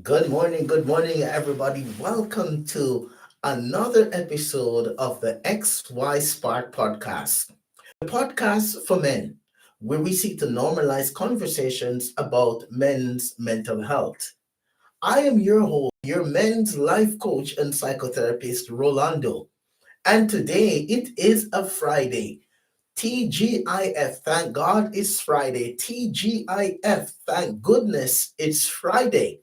Good morning, everybody. Welcome to another episode of the XY Spark podcast, the podcast for men, where we seek to normalize conversations about men's mental health. I am your host, your men's life coach and psychotherapist, Rolando. And today it is a Friday. TGIF, thank God it's Friday. TGIF, thank goodness it's Friday.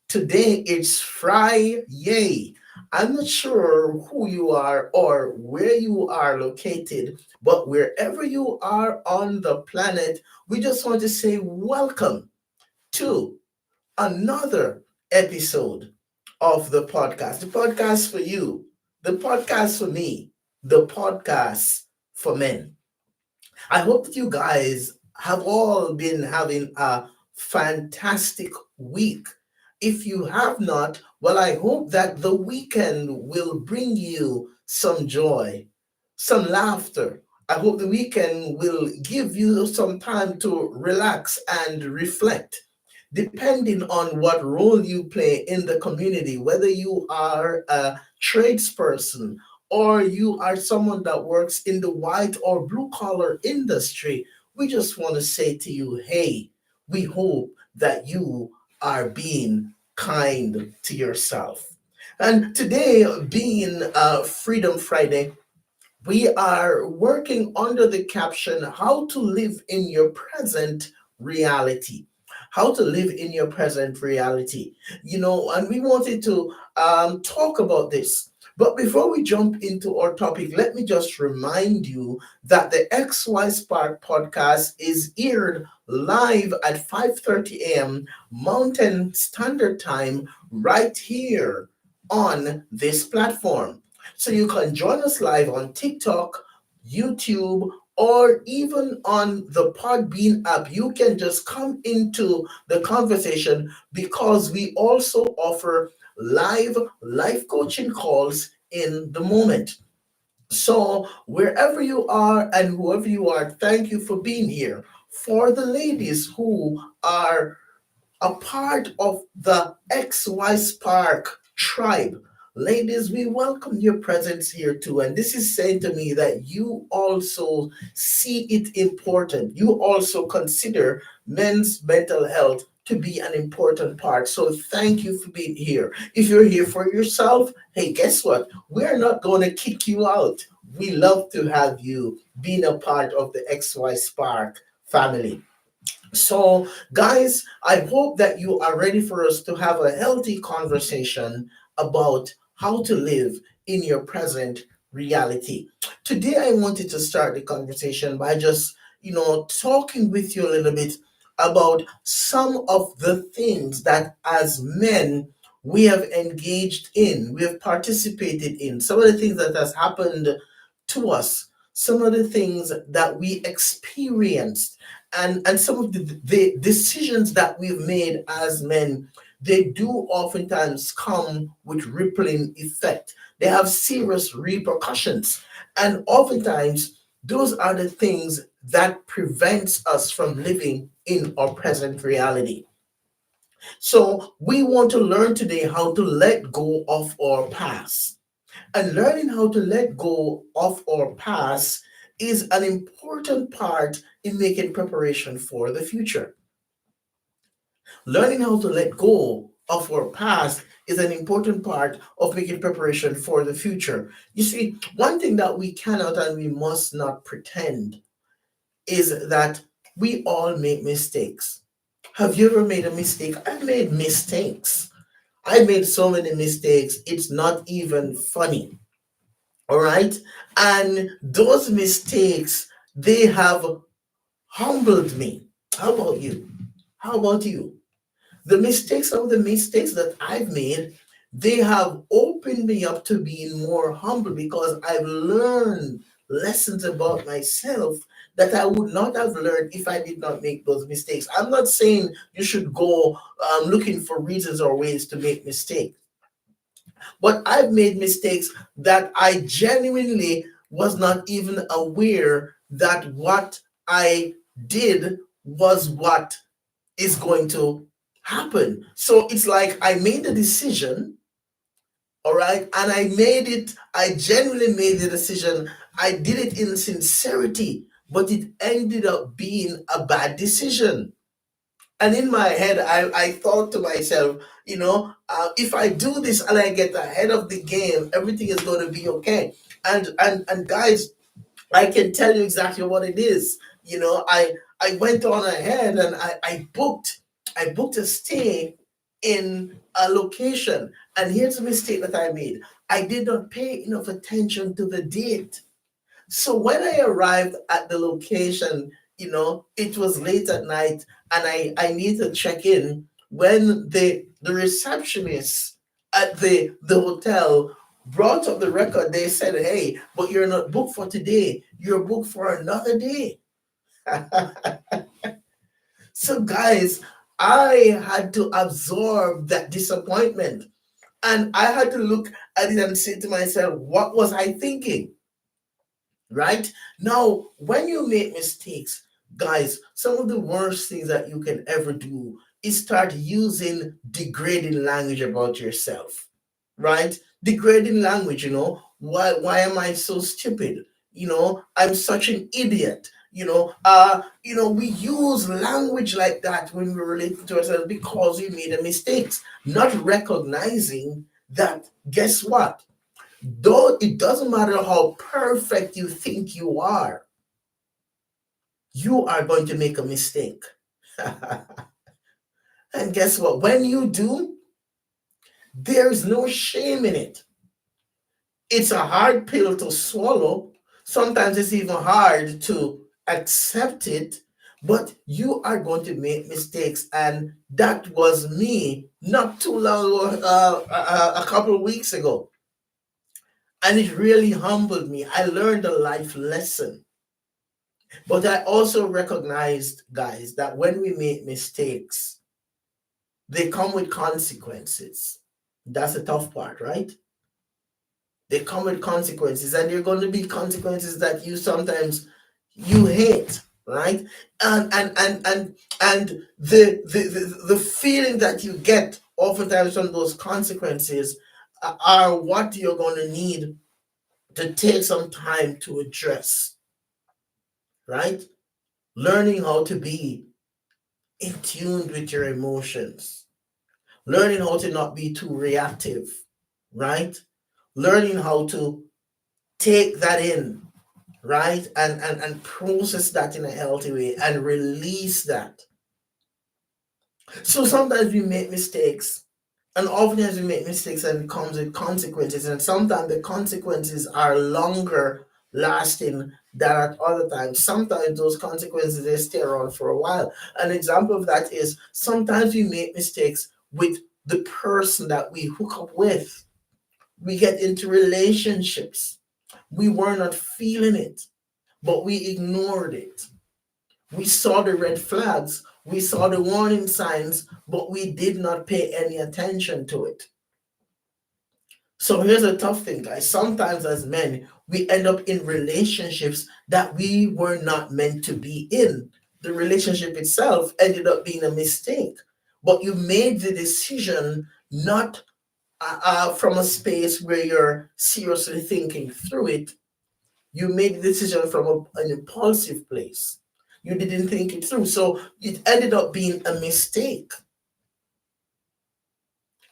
Today it's Friday. I'm not sure who you are or where you are located, but wherever you are on the planet, we just want to say welcome to another episode of the podcast. The podcast for you, the podcast for me, the podcast for men. I hope that you guys have all been having a fantastic week. If you have not, well, I hope that the weekend will bring you some joy, some laughter. I hope the weekend will give you some time to relax and reflect, depending on what role you play in the community, whether you are a tradesperson or you are someone that works in the white or blue collar industry. We just want to say to you, hey, we hope that you are being kind to yourself. And today, being Freedom Friday, we are working under the caption How to Live in Your Present Reality. How to live in your present reality. And we wanted to talk about this. But before we jump into our topic, let me just remind you that the XY Spark podcast is aired live at 5:30 a.m. Mountain Standard Time right here on this platform. So you can join us live on TikTok, YouTube, or even on the Podbean app. You can just come into the conversation because we also offer live life coaching calls in the moment. So wherever you are and whoever you are, thank you for being here. For the ladies who are a part of the XY Spark tribe. Ladies, we welcome your presence here too. And this is saying to me that you also see it important. You also consider men's mental health to be an important part. So thank you for being here. If you're here for yourself, hey, guess what? We're not going to kick you out. We love to have you being a part of the XY Spark family. So, guys, I hope that you are ready for us to have a healthy conversation about how to live in your present reality. Today, I wanted to start the conversation by just, talking with you a little bit about some of the things that as men we have engaged in, we have participated in, some of the things that has happened to us, some of the things that we experienced and some of the decisions that we've made as men, they do oftentimes come with rippling effect. They have serious repercussions, and oftentimes those are the things that prevents us from living in our present reality. So we want to learn today how to let go of our past. And learning how to let go of our past is an important part in making preparation for the future. Learning how to let go of our past is an important part of making preparation for the future. You see, one thing that we cannot and we must not pretend is that we all make mistakes. Have you ever made a mistake? I've made mistakes. I made so many mistakes, it's not even funny. All right. And those mistakes, they have humbled me. How about you? How about you? Some of the mistakes that I've made, they have opened me up to being more humble because I've learned lessons about myself that I would not have learned if I did not make those mistakes. I'm not saying you should go looking for reasons or ways to make mistakes. But I've made mistakes that I genuinely was not even aware that what I did was what is going to happen. So it's like I made a decision, all right, and I genuinely made the decision. I did it in sincerity, but it ended up being a bad decision. And in my head, I thought to myself, if I do this and I get ahead of the game, everything is going to be okay. And guys, I can tell you exactly what it is. I went on ahead and I booked a stay in a location. And here's the mistake that I made. I did not pay enough attention to the date. So when I arrived at the location, it was late at night and I need to check in. When the receptionist at the hotel brought up the record, they said, "Hey, but you're not booked for today. You're booked for another day." So guys, I had to absorb that disappointment. And I had to look at it and say to myself, what was I thinking? Right? Now, when you make mistakes, guys, some of the worst things that you can ever do is start using degrading language about yourself. Right? Degrading language, why am I so stupid? I'm such an idiot. We use language like that when we relate to ourselves because we made a mistake, not recognizing that, guess what? Though it doesn't matter how perfect you think you are going to make a mistake. And guess what? When you do, there's no shame in it. It's a hard pill to swallow. Sometimes it's even hard to accept it, but you are going to make mistakes. And that was me not too long ago, a couple of weeks ago. And it really humbled me. I learned a life lesson. But I also recognized, guys, that when we make mistakes, they come with consequences. That's the tough part, right? They come with consequences, and there are going to be consequences that you hate, right? And the feeling that you get oftentimes from those consequences are what you're going to need to take some time to address, right? Learning how to be in tune with your emotions, learning how to not be too reactive, right? Learning how to take that in, right? And process that in a healthy way and release that. So sometimes we make mistakes, and oftentimes we make mistakes and it comes with consequences, and sometimes the consequences are longer lasting than at other times. Sometimes those consequences they stay around for a while. An example of that is sometimes we make mistakes with the person that we hook up with. We get into relationships. We were not feeling it, but we ignored it. We saw the red flags, we saw the warning signs, but we did not pay any attention to it. So here's a tough thing, guys. Sometimes as men, we end up in relationships that we were not meant to be in. The relationship itself ended up being a mistake, but you made the decision not from a space where you're seriously thinking through it. You made the decision from an impulsive place. You didn't think it through. So it ended up being a mistake.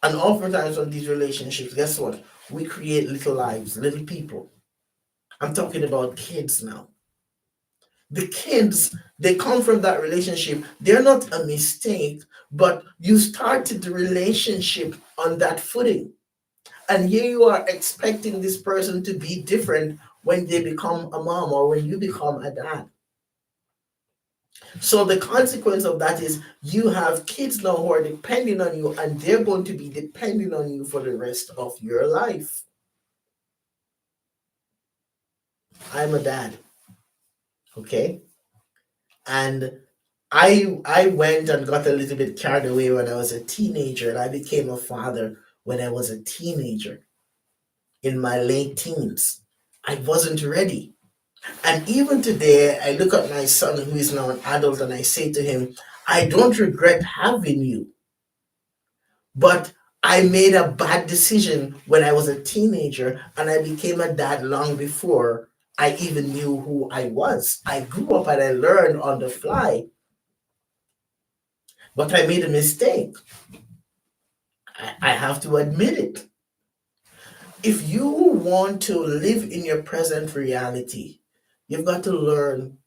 And oftentimes on these relationships, guess what? We create little lives, little people. I'm talking about kids now. The kids, they come from that relationship. They're not a mistake, but you started the relationship on that footing. And here you are expecting this person to be different when they become a mom or when you become a dad. So the consequence of that is you have kids now who are depending on you, and they're going to be depending on you for the rest of your life. I'm a dad, okay? And I went and got a little bit carried away when I was a teenager, and I became a father when I was a teenager in my late teens. I wasn't ready. And even today, I look at my son who is now an adult and I say to him, I don't regret having you. But I made a bad decision when I was a teenager, and I became a dad long before I even knew who I was. I grew up and I learned on the fly, but I made a mistake. I have to admit it. If you want to live in your present reality, you've got to learn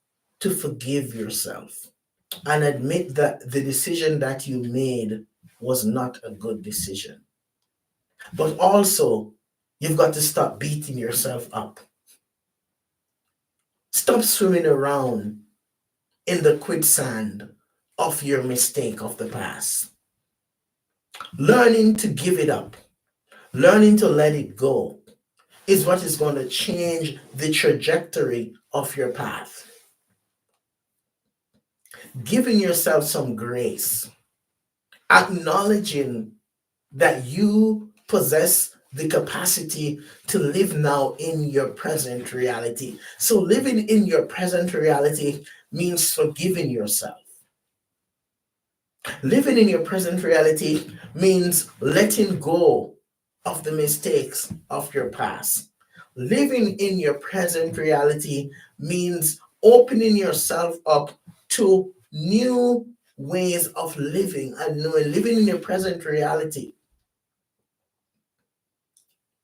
to forgive yourself and admit that the decision that you made was not a good decision. But also, you've got to stop beating yourself up. Stop swimming around in the quicksand of your mistake of the past. Learning to give it up, learning to let it go is what is going to change the trajectory of your path. Giving yourself some grace, acknowledging that you possess the capacity to live now in your present reality. So, living in your present reality means forgiving yourself. Living in your present reality means letting go of the mistakes of your past. Living in your present reality means opening yourself up to new ways of living and living in your present reality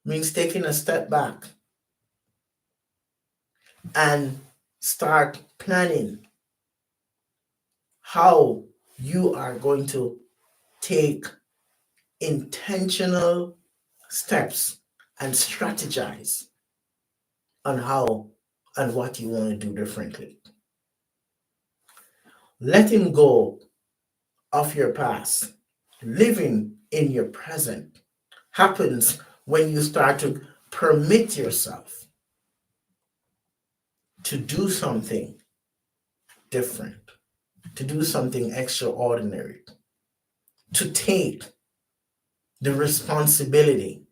means taking a step back and start planning how you are going to take intentional steps and strategize on how and what you want to do differently. Letting go of your past, living in your present happens when you start to permit yourself to do something different, to do something extraordinary, to take the responsibility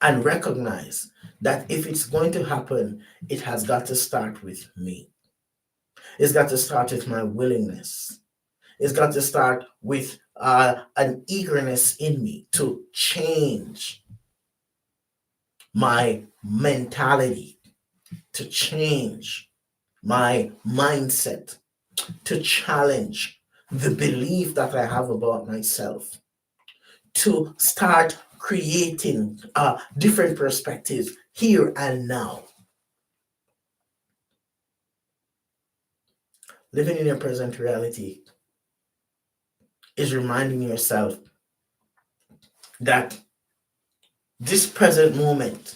and recognize that if it's going to happen, it has got to start with me. It's got to start with my willingness. It's got to start with an eagerness in me to change my mentality, to change my mindset, to challenge the belief that I have about myself, to start creating different perspectives here and now. Living in your present reality is reminding yourself that this present moment,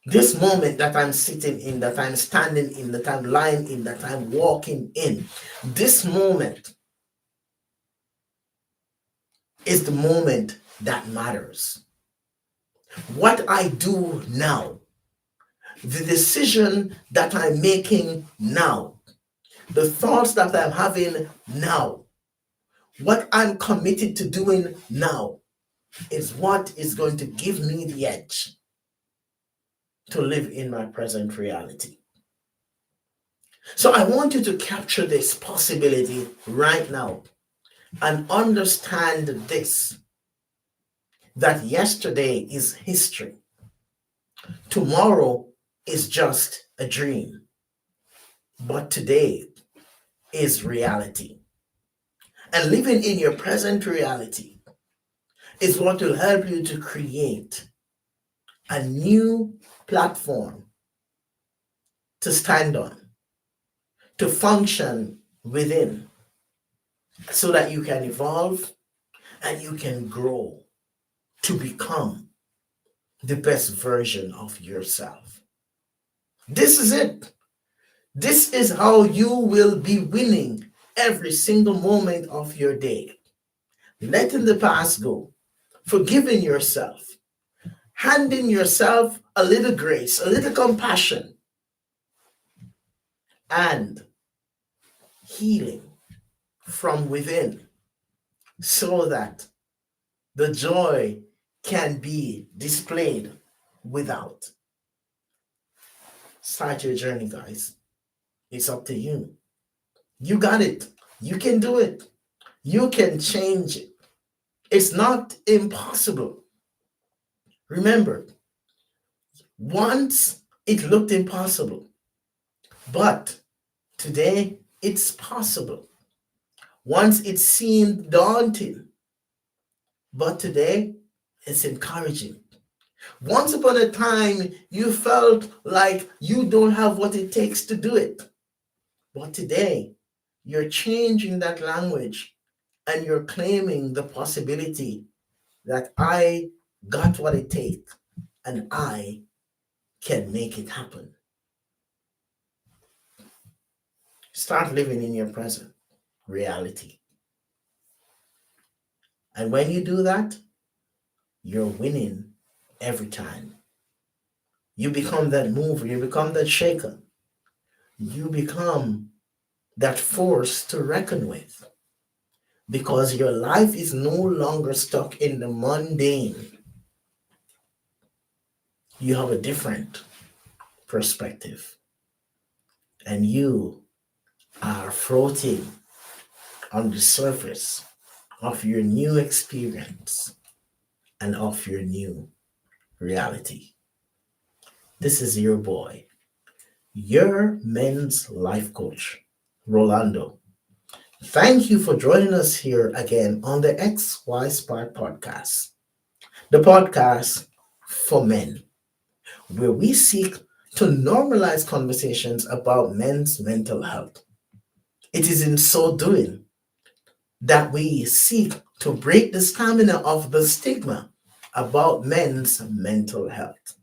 this moment that I'm sitting in, that I'm standing in, that I'm lying in, that I'm walking in, this moment is the moment that matters. What I do now, the decision that I'm making now, the thoughts that I'm having now, what I'm committed to doing now is what is going to give me the edge to live in my present reality. So I want you to capture this possibility right now and understand this, that yesterday is history. Tomorrow is just a dream, but today is reality. And living in your present reality is what will help you to create a new platform to stand on, to function within, so that you can evolve and you can grow to become the best version of yourself. This is it. This is how you will be winning every single moment of your day. Letting the past go, forgiving yourself, handing yourself a little grace, a little compassion, and healing from within so that the joy can be displayed without. Start your journey, guys. It's up to you. You got it. You can do it. You can change it. It's not impossible. Remember, once it looked impossible, but today it's possible. Once it seemed daunting, but today it's encouraging. Once upon a time, you felt like you don't have what it takes to do it. But today, you're changing that language and you're claiming the possibility that I got what it takes and I can make it happen. Start living in your present reality. And when you do that, you're winning every time. You become that mover, you become that shaker, you become that force to reckon with because your life is no longer stuck in the mundane. You have a different perspective and you are floating on the surface of your new experience and of your new reality. This is your boy, your men's life coach, Rolando. Thank you for joining us here again on the XY Spark podcast, the podcast for men, where we seek to normalize conversations about men's mental health. It is in so doing that we seek to break the stamina of the stigma about men's mental health.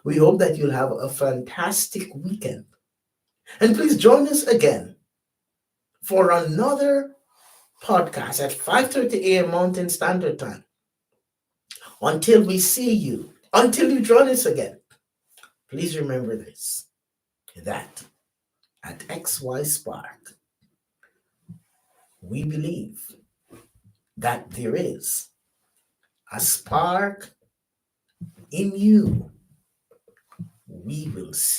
We hope that you'll have a fantastic weekend. And please join us again for another podcast at 5:30 a.m. Mountain Standard Time. Until we see you, until you join us again, please remember this, that at XY Spark, we believe that there is a spark in you. We will see